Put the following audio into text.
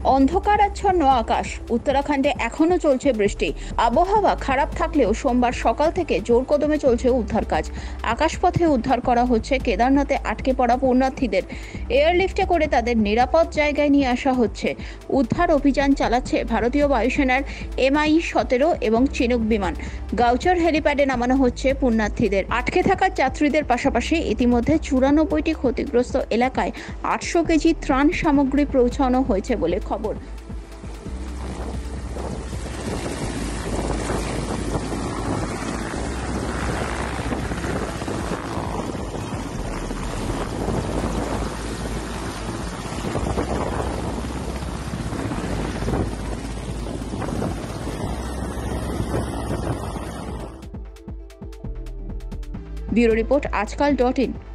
অন্ধকারাচ্ছন্ন আকাশ, উত্তরাখণ্ডে এখনো চলছে বৃষ্টি। আবহাওয়া খারাপ থাকলেও সোমবার সকাল থেকে জোর কদমে চলছে উদ্ধার কাজ। আকাশপথে উদ্ধার করা হচ্ছে কেদারনাথে আটকে পড়া পুণ্যার্থীদের। এয়ারলিফটে করে তাদের নিরাপদ জায়গায় নিয়ে আসা হচ্ছে। উদ্ধার অভিযান চালাচ্ছে ভারতীয় বায়ুসেনার MI-17 এবং চিনুক বিমান। গাউচর হেলিপ্যাডে নামানো হচ্ছে পুণ্যার্থীদের। আটকে থাকা যাত্রীদের পাশাপাশি ইতিমধ্যে 94টি ক্ষতিগ্রস্ত এলাকায় 800 কেজি ত্রাণ সামগ্রী পৌঁছানো হয়েছে বলে খবর। Bureau report, আজকাল.in।